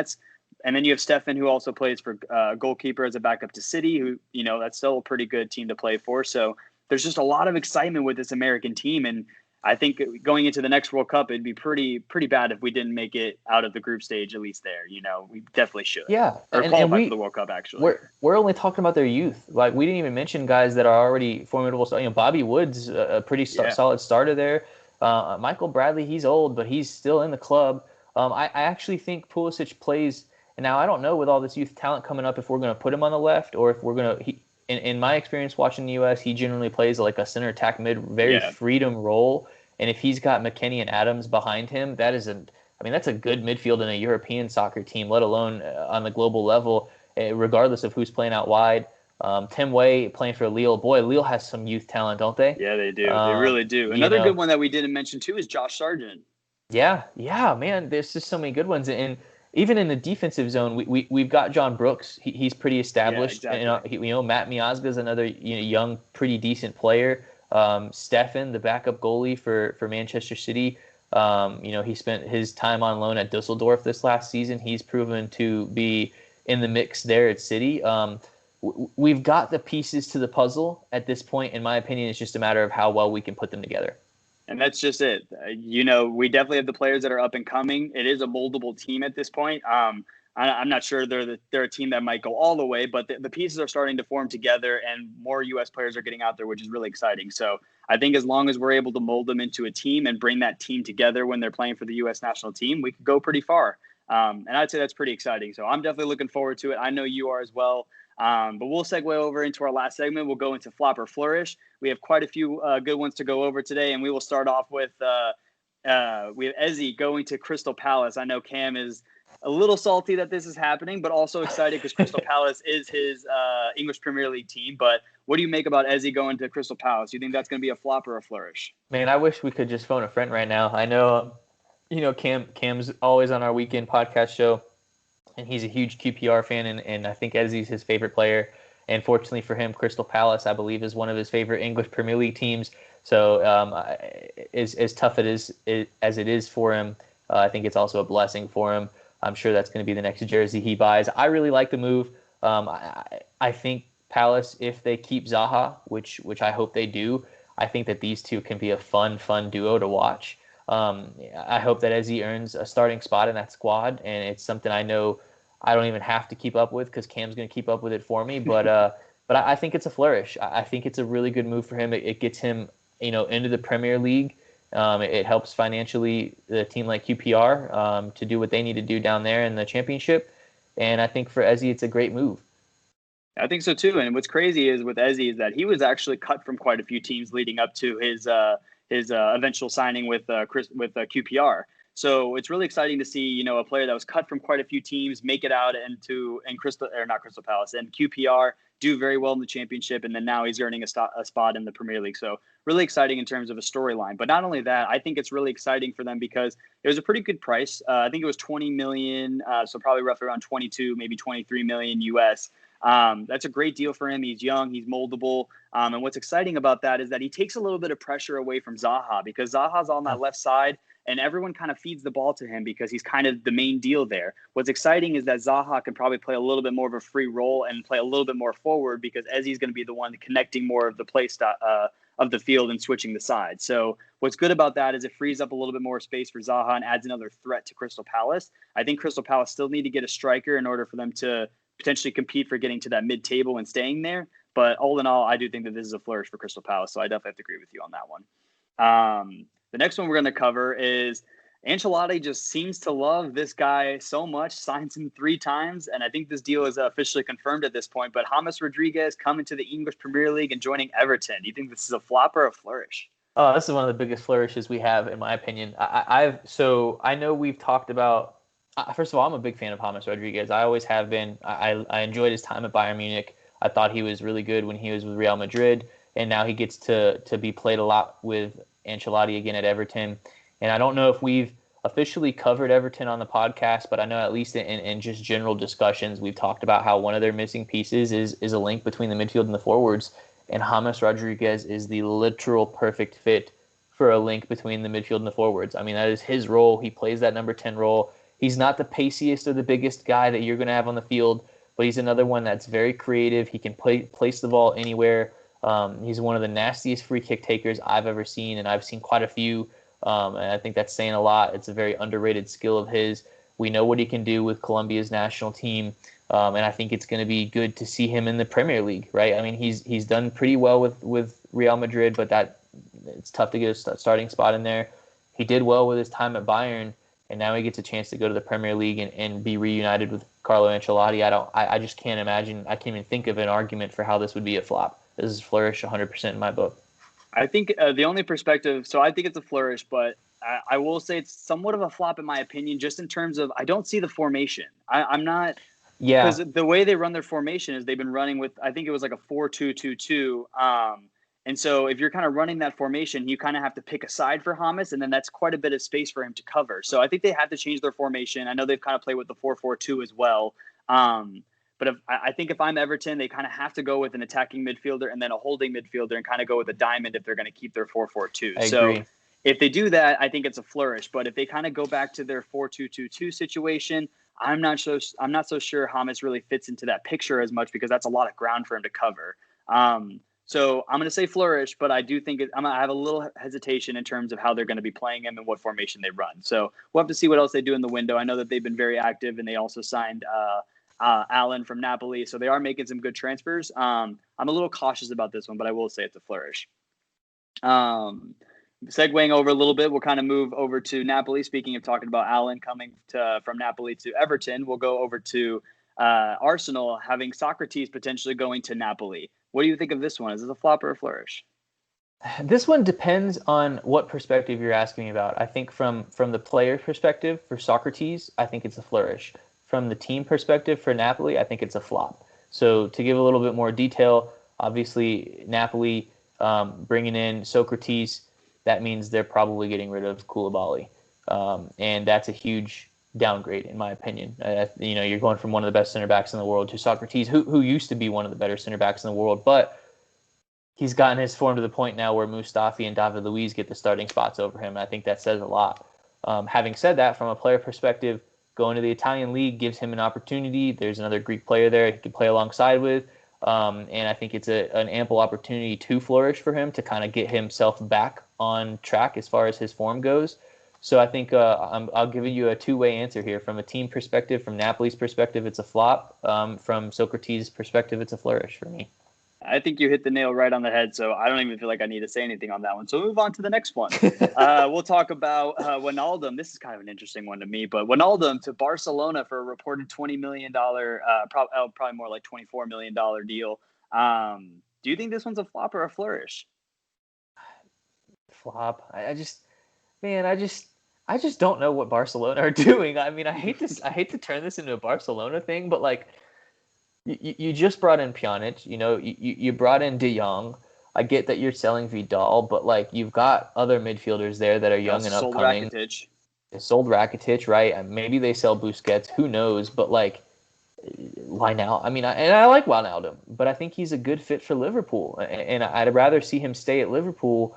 and then you have Stefan, who also plays for goalkeeper as a backup to City, who, that's still a pretty good team to play for. So there's just a lot of excitement with this American team. And I think going into the next World Cup, it'd be pretty bad if we didn't make it out of the group stage, at least there. We definitely should. Yeah. Or qualify for the World Cup, actually. We're only talking about their youth. Like, we didn't even mention guys that are already formidable. So, Bobby Wood's a pretty solid starter there. Michael Bradley, he's old, but he's still in the club. I actually think Pulisic plays. And now I don't know with all this youth talent coming up if we're going to put him on the left or if we're going to. In my experience watching the U.S., he generally plays like a center attack mid, very freedom role. And if he's got McKinney and Adams behind him, that's a good midfield in a European soccer team, let alone on the global level, regardless of who's playing out wide. Tim Way playing for Lille. Boy, Lille has some youth talent, don't they? Yeah, they do. They really do. Another good one that we didn't mention too is Josh Sargent. Yeah, man. There's just so many good ones, and even in the defensive zone, we've got John Brooks. He's pretty established. Yeah, exactly. Matt Miazga is another young, pretty decent player. Stefan, the backup goalie for Manchester City. He spent his time on loan at Dusseldorf this last season. He's proven to be in the mix there at City. We've got the pieces to the puzzle at this point. In my opinion, it's just a matter of how well we can put them together. And that's just it. We definitely have the players that are up and coming. It is a moldable team at this point. I'm not sure they're a team that might go all the way, but the pieces are starting to form together, and more U.S. players are getting out there, which is really exciting. So I think as long as we're able to mold them into a team and bring that team together when they're playing for the U.S. national team, we could go pretty far. And I'd say that's pretty exciting. So I'm definitely looking forward to it. I know you are as well. But we'll segue over into our last segment. We'll go into Flop or Flourish. We have quite a few good ones to go over today, and we will start off with we have Ezzy going to Crystal Palace. I know Cam is a little salty that this is happening, but also excited because Crystal Palace is his English Premier League team. But what do you make about Ezzy going to Crystal Palace? Do you think that's going to be a flop or a flourish? Man, I wish we could just phone a friend right now. I know, Cam's always on our weekend podcast show, and he's a huge QPR fan, and I think Ezzy's his favorite player. And fortunately for him, Crystal Palace, I believe, is one of his favorite English Premier League teams. So as tough as it is for him, I think it's also a blessing for him. I'm sure that's going to be the next jersey he buys. I really like the move. I think Palace, if they keep Zaha, which I hope they do, I think that these two can be a fun duo to watch. I hope that Ezzy earns a starting spot in that squad, and it's something I know I don't even have to keep up with because Cam's going to keep up with it for me. But I think it's a flourish. I think it's a really good move for him. It gets him, into the Premier League. It helps financially the team like QPR to do what they need to do down there in the Championship. And I think for Ezzy, it's a great move. I think so too. And what's crazy is with Ezzy is that he was actually cut from quite a few teams leading up to his eventual signing with QPR. So it's really exciting to see, a player that was cut from quite a few teams make it out and Crystal Palace and QPR, do very well in the Championship, and then now he's earning a spot in the Premier League. So really exciting in terms of a storyline. But not only that, I think it's really exciting for them because it was a pretty good price. I think it was 20 million, so probably roughly around 22, maybe 23 million US. That's a great deal for him. He's young, he's moldable. And what's exciting about that is that he takes a little bit of pressure away from Zaha because Zaha's on that left side and everyone kind of feeds the ball to him because he's kind of the main deal there. What's exciting is that Zaha can probably play a little bit more of a free role and play a little bit more forward because Ezzy's going to be the one connecting more of the play of the field and switching the side. So what's good about that is it frees up a little bit more space for Zaha and adds another threat to Crystal Palace. I think Crystal Palace still need to get a striker in order for them to potentially compete for getting to that mid-table and staying there. But all in all, I do think that this is a flourish for Crystal Palace. So I definitely have to agree with you on that one. The next one we're going to cover is Ancelotti just seems to love this guy so much, signs him 3 times, and I think this deal is officially confirmed at this point. But James Rodriguez coming to the English Premier League and joining Everton. Do you think this is a flop or a flourish? Oh, this is one of the biggest flourishes we have, in my opinion. I know we've talked about. First of all, I'm a big fan of James Rodriguez. I always have been. I enjoyed his time at Bayern Munich. I thought he was really good when he was with Real Madrid, and now he gets to be played a lot with Ancelotti again at Everton. And I don't know if we've officially covered Everton on the podcast, but I know at least in just general discussions, we've talked about how one of their missing pieces is a link between the midfield and the forwards. And James Rodriguez is the literal perfect fit for a link between the midfield and the forwards. I mean, that is his role. He plays that number 10 role. He's not the paciest or the biggest guy that you're going to have on the field, but he's another one that's very creative. He can place the ball anywhere. He's one of the nastiest free kick takers I've ever seen, and I've seen quite a few. And I think that's saying a lot. It's a very underrated skill of his. We know what he can do with Colombia's national team, and I think it's going to be good to see him in the Premier League, right? I mean, he's done pretty well with Real Madrid, but it's tough to get a starting spot in there. He did well with his time at Bayern, and now he gets a chance to go to the Premier League and be reunited with Carlo Ancelotti. I just can't imagine. I can't even think of an argument for how this would be a flop. This is Flourish 100% in my book. I think the only perspective, so I think it's a flourish, but I will say it's somewhat of a flop in my opinion, just in terms of I don't see the formation. I'm not, because the way they run their formation is they've been running with, I think it was like a 4-2-2-2. And so if you're kind of running that formation, you kind of have to pick a side for James, and then that's quite a bit of space for him to cover. So I think they have to change their formation. I know they've kind of played with the 4-4-2 as well. But I think if I'm Everton, they kind of have to go with an attacking midfielder and then a holding midfielder and kind of go with a diamond if they're going to keep their 4-4-2. So if they do that, I think it's a flourish. But if they kind of go back to their 4-2-2-2 situation, I'm not so sure James really fits into that picture as much because that's a lot of ground for him to cover. So I'm going to say flourish, but I do think I have a little hesitation in terms of how they're going to be playing him and what formation they run. So we'll have to see what else they do in the window. I know that they've been very active, and they also signed Allen from Napoli. So they are making some good transfers. I'm a little cautious about this one, but I will say it's a flourish. Segueing over a little bit, we'll kind of move over to Napoli. Speaking of talking about Allen coming from Napoli to Everton, we'll go over to Arsenal having Socrates potentially going to Napoli. What do you think of this one? Is this a flop or a flourish? This one depends on what perspective you're asking me about. I think from the player perspective for Socrates, I think it's a flourish. From the team perspective for Napoli, I think it's a flop. So to give a little bit more detail, obviously Napoli bringing in Socrates, that means they're probably getting rid of Koulibaly. And that's a huge downgrade, in my opinion. You're going from one of the best center backs in the world to Socrates, who used to be one of the better center backs in the world, but he's gotten his form to the point now where Mustafi and David Luiz get the starting spots over him. I think that says a lot. Having said that, from a player perspective, going to the Italian league gives him an opportunity. There's another Greek player there he can play alongside with. And I think it's an ample opportunity to flourish for him to kind of get himself back on track as far as his form goes. So I think I'll give you a two-way answer here. From a team perspective, from Napoli's perspective, it's a flop. From Socrates' perspective, it's a flourish for me. I think you hit the nail right on the head, so I don't even feel like I need to say anything on that one. So we'll move on to the next one. We'll talk about Wijnaldum. This is kind of an interesting one to me, but Wijnaldum to Barcelona for a reported $20 million, probably more like $24 million deal. Do you think this one's a flop or a flourish? Flop. I just don't know what Barcelona are doing. I mean, I hate to turn this into a Barcelona thing, but like, you just brought in Pjanic, you brought in De Jong. I get that you're selling Vidal, but like you've got other midfielders there that are young and upcoming. They sold Rakitic, right? And maybe they sell Busquets. Who knows? But like Wijnaldum, I like Wijnaldum, but I think he's a good fit for Liverpool, and I'd rather see him stay at Liverpool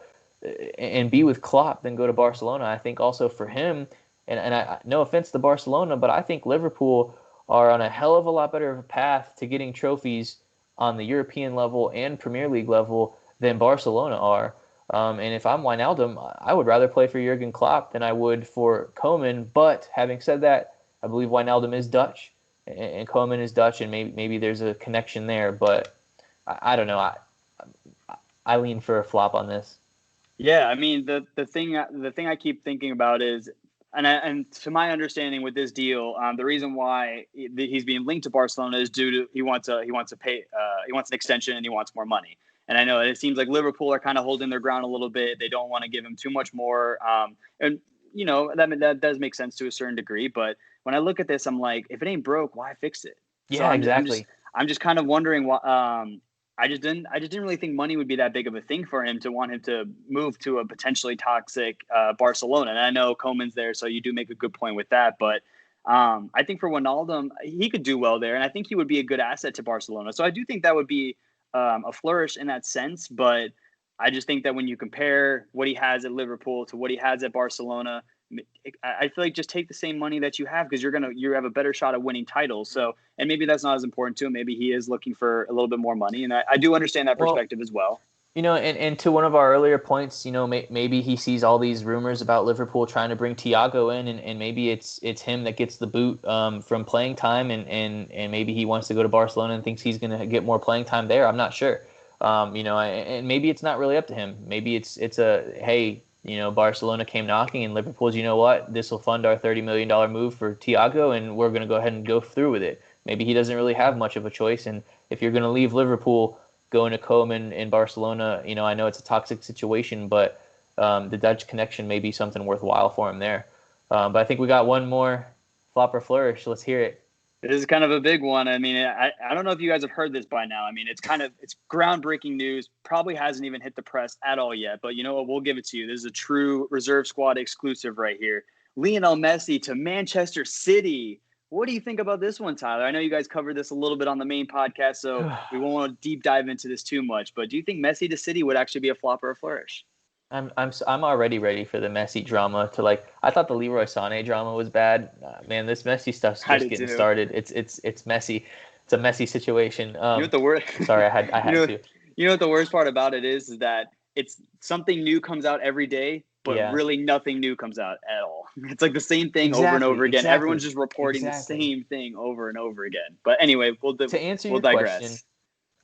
and be with Klopp than go to Barcelona. I think also for him, and I no offense to Barcelona, but I think Liverpool are on a hell of a lot better of a path to getting trophies on the European level and Premier League level than Barcelona are. And if I'm Wijnaldum, I would rather play for Jurgen Klopp than I would for Koeman. But having said that, I believe Wijnaldum is Dutch, and Koeman is Dutch, and maybe there's a connection there. But I don't know. I lean for a flop on this. Yeah, I mean the thing I keep thinking about is, and to my understanding with this deal, the reason why he's being linked to Barcelona is due to he wants an extension and he wants more money. And I know it seems like Liverpool are kind of holding their ground a little bit. They don't want to give him too much more. And that does make sense to a certain degree. But when I look at this, I'm like, if it ain't broke, why fix it? Yeah, exactly. I'm just kind of wondering what. I just didn't really think money would be that big of a thing for him to want him to move to a potentially toxic Barcelona. And I know Koeman's there, so you do make a good point with that. But I think for Wijnaldum, he could do well there, and I think he would be a good asset to Barcelona. So I do think that would be a flourish in that sense. But I just think that when you compare what he has at Liverpool to what he has at Barcelona, I feel like just take the same money that you have because you have a better shot at winning titles. So, and maybe that's not as important to him. Maybe he is looking for a little bit more money, and I do understand that perspective as well. And to one of our earlier points, maybe he sees all these rumors about Liverpool trying to bring Thiago in, and maybe it's him that gets the boot from playing time, and maybe he wants to go to Barcelona and thinks he's going to get more playing time there. I'm not sure. And maybe it's not really up to him. Maybe it's hey, Barcelona came knocking, and Liverpool's, this will fund our $30 million move for Thiago, and we're going to go ahead and go through with it. Maybe he doesn't really have much of a choice, and if you're going to leave Liverpool, going to Koeman in Barcelona, I know it's a toxic situation, but the Dutch connection may be something worthwhile for him there. But I think we got one more flop or flourish. Let's hear it. This is kind of a big one. I mean, I don't know if you guys have heard this by now. I mean, it's groundbreaking news. Probably hasn't even hit the press at all yet. But you know what? We'll give it to you. This is a true reserve squad exclusive right here. Lionel Messi to Manchester City. What do you think about this one, Tyler? I know you guys covered this a little bit on the main podcast, so we won't want to deep dive into this too much. But do you think Messi to City would actually be a flop or a flourish? I'm already ready for the Messi drama to I thought the Leroy Sané drama was bad. Man, this Messi stuff's just getting started. It's messy. It's a messy situation. You know what the worst? Sorry, I had to. You know what the worst part about it is that it's something new comes out every day, but really nothing new comes out at all. It's like the same thing over and over again. Exactly. Everyone's just reporting the same thing over and over again. But anyway, to answer your question,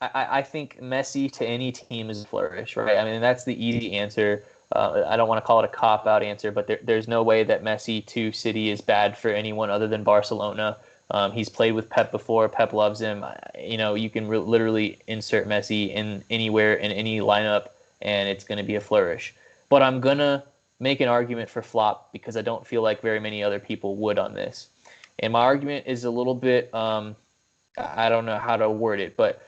I think Messi to any team is a flourish, right? I mean, that's the easy answer. I don't want to call it a cop-out answer, but there's no way that Messi to City is bad for anyone other than Barcelona. He's played with Pep before. Pep loves him. You can literally insert Messi in anywhere in any lineup, and it's going to be a flourish. But I'm going to make an argument for flop because I don't feel like very many other people would on this. And my argument is a little bit, I don't know how to word it, but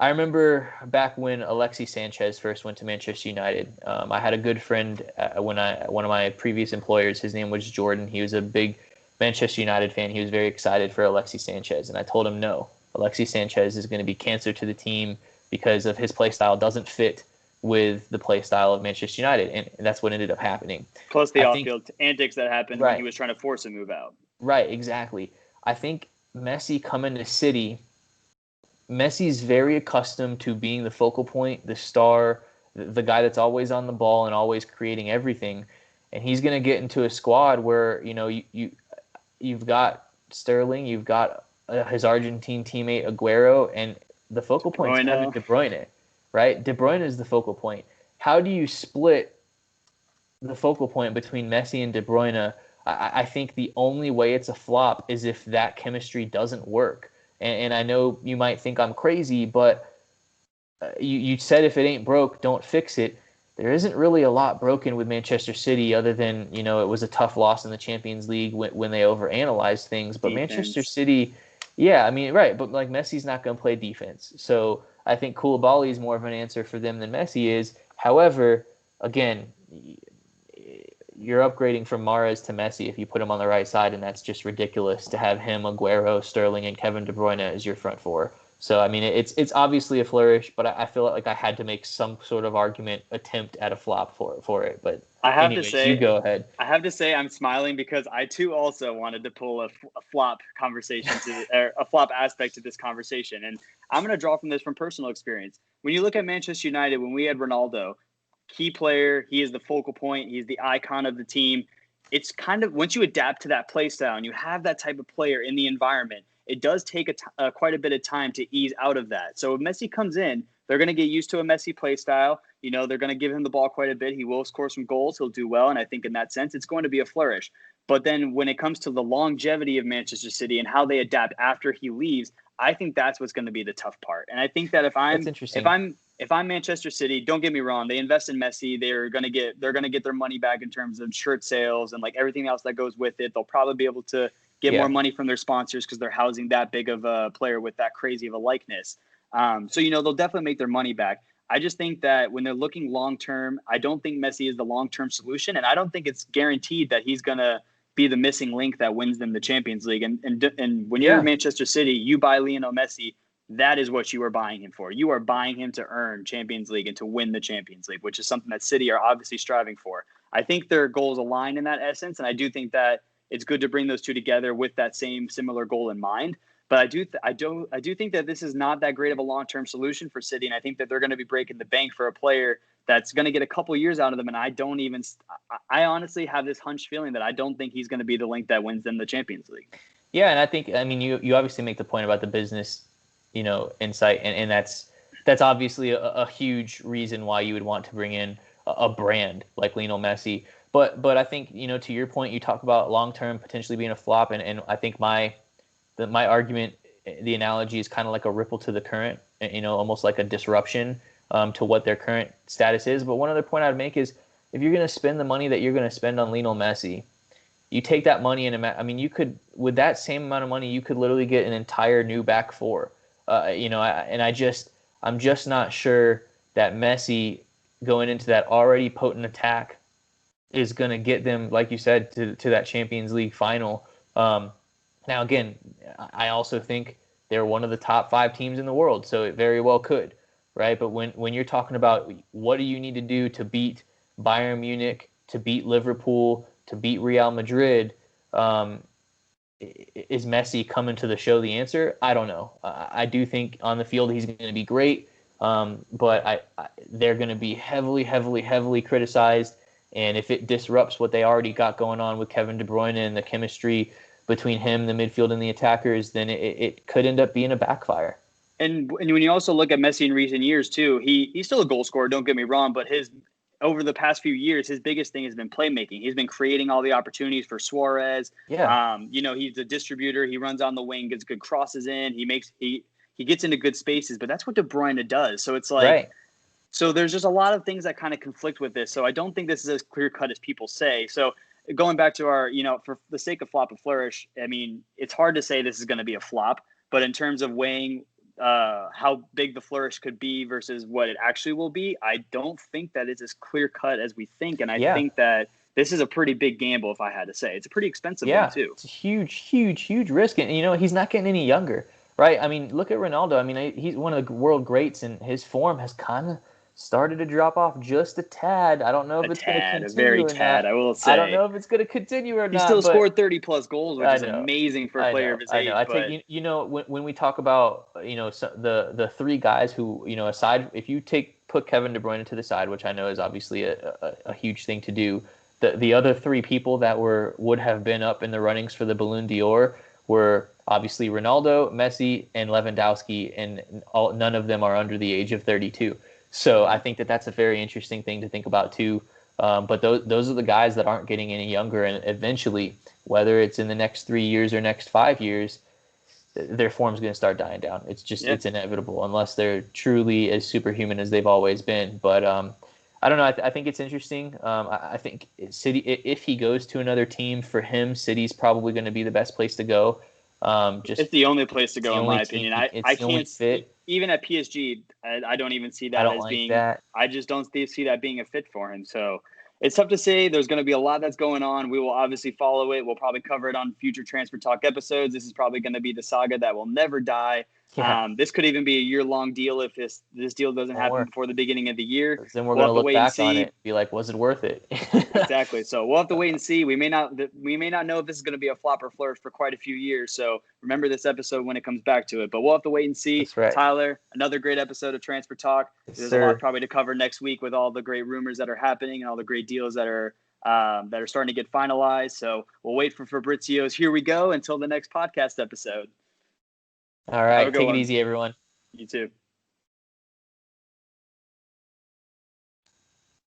I remember back when Alexis Sanchez first went to Manchester United. I had a good friend one of my previous employers. His name was Jordan. He was a big Manchester United fan. He was very excited for Alexis Sanchez, and I told him no. Alexis Sanchez is going to be cancer to the team because of his play style doesn't fit with the play style of Manchester United, and that's what ended up happening. Plus the off-field antics that happened when he was trying to force a move out. Right, exactly. I think Messi coming to City. Messi's very accustomed to being the focal point, the star, the guy that's always on the ball and always creating everything. And he's going to get into a squad where, you've got Sterling, you've got his Argentine teammate Aguero, and the focal point is Kevin De Bruyne, right? De Bruyne is the focal point. How do you split the focal point between Messi and De Bruyne? I think the only way it's a flop is if that chemistry doesn't work. And I know you might think I'm crazy, but you said if it ain't broke, don't fix it. There isn't really a lot broken with Manchester City other than, it was a tough loss in the Champions League when they overanalyzed things. But defense. Manchester City, right. But Messi's not going to play defense. So I think Koulibaly is more of an answer for them than Messi is. However, again, you're upgrading from Mahrez to Messi if you put him on the right side, and that's just ridiculous to have him, Aguero, Sterling, and Kevin De Bruyne as your front four. So, it's obviously a flourish, but I feel like I had to make some sort of attempt at a flop for it. But you go ahead. I have to say I'm smiling because I too also wanted to pull a flop conversation or a flop aspect to this conversation. And I'm going to draw from this from personal experience. When you look at Manchester United, when we had Ronaldo, key player, he is the focal point, he's the icon of the team. It's kind of, once you adapt to that play style and you have that type of player in the environment, it does take quite a bit of time to ease out of that. So if Messi comes in, they're going to get used to a Messi play style. They're going to give him the ball quite a bit. He will score some goals. He'll do well. And I think in that sense, it's going to be a flourish. But then when it comes to the longevity of Manchester City and how they adapt after he leaves, I think that's what's going to be the tough part. And I think that if I'm Manchester City, don't get me wrong, they invest in Messi, they're going to get their money back in terms of shirt sales and everything else that goes with it. They'll probably be able to get more money from their sponsors because they're housing that big of a player with that crazy of a likeness. So, they'll definitely make their money back. I just think that when they're looking long-term, I don't think Messi is the long-term solution. And I don't think it's guaranteed that he's going to be the missing link that wins them the Champions League. And when you're Manchester City, you buy Lionel Messi, that is what you are buying him for. You are buying him to earn Champions League and to win the Champions League, which is something that City are obviously striving for. I think their goals align in that essence. And I do think that it's good to bring those two together with that similar goal in mind. But I do think that this is not that great of a long-term solution for City, and I think that they're going to be breaking the bank for a player that's going to get a couple years out of them. And I honestly have this hunch feeling that I don't think he's going to be the link that wins them the Champions League. Yeah, and you obviously make the point about the business, insight, and that's obviously a huge reason why you would want to bring in a brand like Lionel Messi. But I think, to your point, you talk about long-term potentially being a flop, and I think my argument, the analogy is kind of like a ripple to the current, almost like a disruption to what their current status is. But one other point I'd make is if you're going to spend the money that you're going to spend on Lionel Messi, you take that money and you could, with that same amount of money, you could literally get an entire new back four. I'm just not sure that Messi going into that already potent attack is going to get them, like you said, to that Champions League final. Now, again, I also think they're one of the top 5 teams in the world, so it very well could, right? But when you're talking about what do you need to do to beat Bayern Munich, to beat Liverpool, to beat Real Madrid, is Messi coming to the show the answer? I don't know. I do think on the field he's going to be great, but they're going to be heavily, heavily, heavily criticized. And if it disrupts what they already got going on with Kevin De Bruyne and the chemistry between him, the midfield, and the attackers, then it could end up being a backfire. And when you also look at Messi in recent years too, he's still a goal scorer, don't get me wrong, but over the past few years, his biggest thing has been playmaking. He's been creating all the opportunities for Suarez. Yeah. He's a distributor. He runs on the wing, gets good crosses in. He gets into good spaces, but that's what De Bruyne does. So it's like, right. So there's just a lot of things that kind of conflict with this. So I don't think this is as clear cut as people say. So going back to our, for the sake of flop and flourish, I mean, it's hard to say this is going to be a flop, but in terms of weighing how big the flourish could be versus what it actually will be, I don't think that it's as clear cut as we think. And I think that this is a pretty big gamble, if I had to say. It's a pretty expensive one, too. It's a huge, huge, huge risk. And, he's not getting any younger, right? I mean, look at Ronaldo. I mean, he's one of the world greats, and his form has kind of started to drop off just a tad. I don't know if it's going to continue. A very tad, I will say. I don't know if it's going to continue or not. He still scored 30-plus goals, which is amazing for a player of his age. I think, when we talk about, the 3 guys who, aside, if you put Kevin De Bruyne to the side, which I know is obviously a huge thing to do, the other 3 people that would have been up in the runnings for the Ballon d'Or were obviously Ronaldo, Messi, and Lewandowski, and none of them are under the age of 32. So I think that's a very interesting thing to think about too. But those are the guys that aren't getting any younger, and eventually, whether it's in the next 3 years or next 5 years, their form's going to start dying down. It's just it's inevitable unless they're truly as superhuman as they've always been. But I don't know. I think it's interesting. I think City, if he goes to another team, for him, City's probably going to be the best place to go. It's the only place to go, in my opinion. I can't fit. Even at PSG, I don't even see that as being. I just don't see that being a fit for him. So it's tough to say. There's going to be a lot that's going on. We will obviously follow it. We'll probably cover it on future Transfer Talk episodes. This is probably going to be the saga that will never die. Yeah. This could even be a year-long deal if this deal doesn't happen before the beginning of the year. Then we're going to look back on it and be like, was it worth it? Exactly. So we'll have to wait and see. We may not know if this is going to be a flop or flourish for quite a few years. So remember this episode when it comes back to it. But we'll have to wait and see. That's right. Tyler, another great episode of Transfer Talk. There's a lot probably to cover next week with all the great rumors that are happening and all the great deals that are starting to get finalized. So we'll wait for Fabrizio's Here We Go until the next podcast episode. All right. Take it easy, everyone. You too.